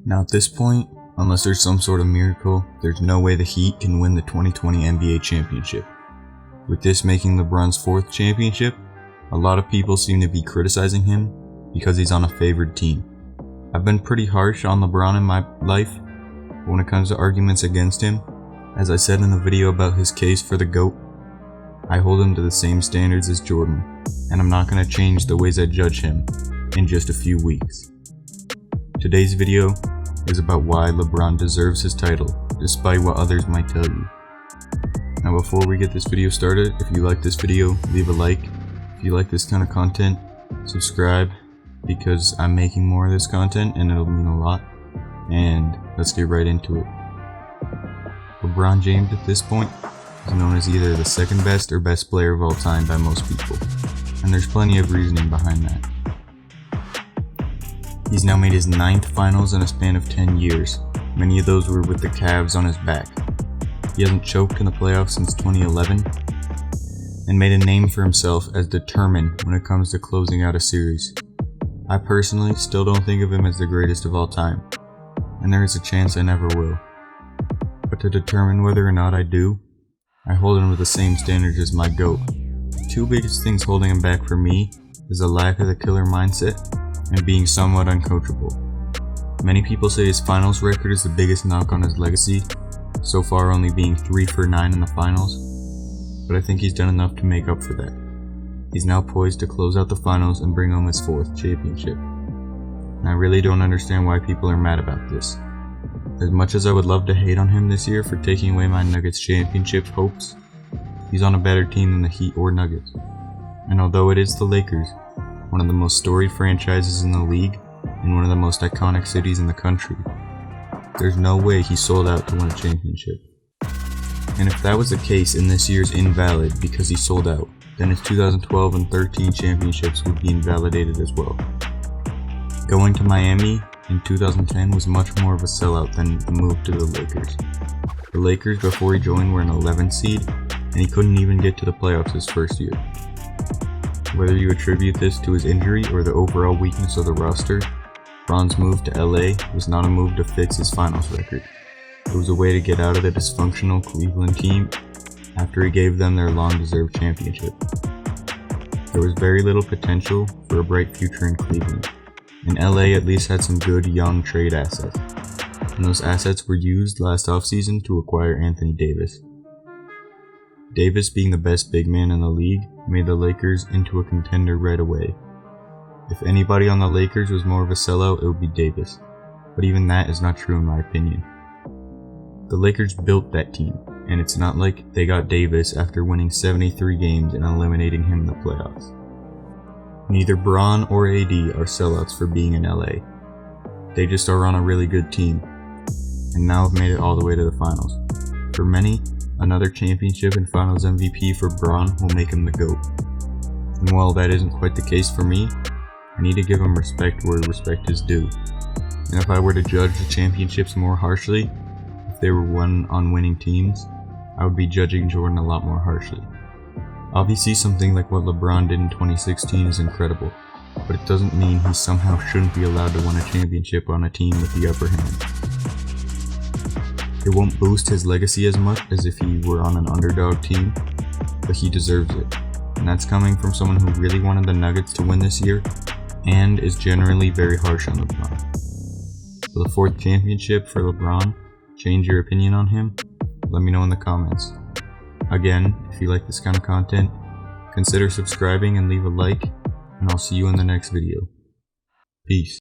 Now at this point, unless there's some sort of miracle, there's no way the Heat can win the 2020 NBA championship. With this making LeBron's 4th championship, a lot of people seem to be criticizing him because he's on a favored team. I've been pretty harsh on LeBron in my life, but when it comes to arguments against him, as I said in the video about his case for the GOAT, I hold him to the same standards as Jordan, and I'm not going to change the ways I judge him in just a few weeks. Today's video is about why LeBron deserves his title, despite what others might tell you. Now before we get this video started, if you like this video, leave a like. If you like this kind of content, subscribe, because I'm making more of this content and it'll mean a lot. And let's get right into it. LeBron James at this point is known as either the second best or best player of all time by most people, and there's plenty of reasoning behind that. He's now made his 9th finals in a span of 10 years. Many of those were with the Cavs on his back. He hasn't choked in the playoffs since 2011, and made a name for himself as determined when it comes to closing out a series. I personally still don't think of him as the greatest of all time, and there is a chance I never will. But to determine whether or not I do, I hold him with the same standards as my GOAT. The 2 biggest things holding him back for me is the lack of the killer mindset and being somewhat uncoachable. Many people say his finals record is the biggest knock on his legacy, so far only being 3 for 9 in the finals, but I think he's done enough to make up for that. He's now poised to close out the finals and bring home his 4th championship. And I really don't understand why people are mad about this. As much as I would love to hate on him this year for taking away my Nuggets championship hopes, he's on a better team than the Heat or Nuggets. And although it is the Lakers, one of the most storied franchises in the league and one of the most iconic cities in the country, there's no way he sold out to win a championship. And if that was the case and this year's invalid because he sold out, then his 2012 and 13 championships would be invalidated as well. Going to Miami in 2010 was much more of a sellout than the move to the Lakers. The Lakers before he joined were an 11th seed, and he couldn't even get to the playoffs his first year. Whether you attribute this to his injury or the overall weakness of the roster, LeBron's move to LA was not a move to fix his finals record. It was a way to get out of the dysfunctional Cleveland team after he gave them their long-deserved championship. There was very little potential for a bright future in Cleveland, and LA at least had some good young trade assets, and those assets were used last offseason to acquire Anthony Davis. Davis, being the best big man in the league, made the Lakers into a contender right away. If anybody on the Lakers was more of a sellout, it would be Davis, but even that is not true in my opinion. The Lakers built that team, and it's not like they got Davis after winning 73 games and eliminating him in the playoffs. Neither Bron or AD are sellouts for being in LA. They just are on a really good team, and now have made it all the way to the finals. For many, another championship and finals MVP for Bron will make him the GOAT. And while that isn't quite the case for me, I need to give him respect where respect is due. And if I were to judge the championships more harshly, if they were won on winning teams, I would be judging Jordan a lot more harshly. Obviously something like what LeBron did in 2016 is incredible, but it doesn't mean he somehow shouldn't be allowed to win a championship on a team with the upper hand. It won't boost his legacy as much as if he were on an underdog team, but he deserves it. And that's coming from someone who really wanted the Nuggets to win this year, and is generally very harsh on LeBron. For the 4th championship for LeBron, change your opinion on him? Let me know in the comments. Again, if you like this kind of content, consider subscribing and leave a like, and I'll see you in the next video. Peace.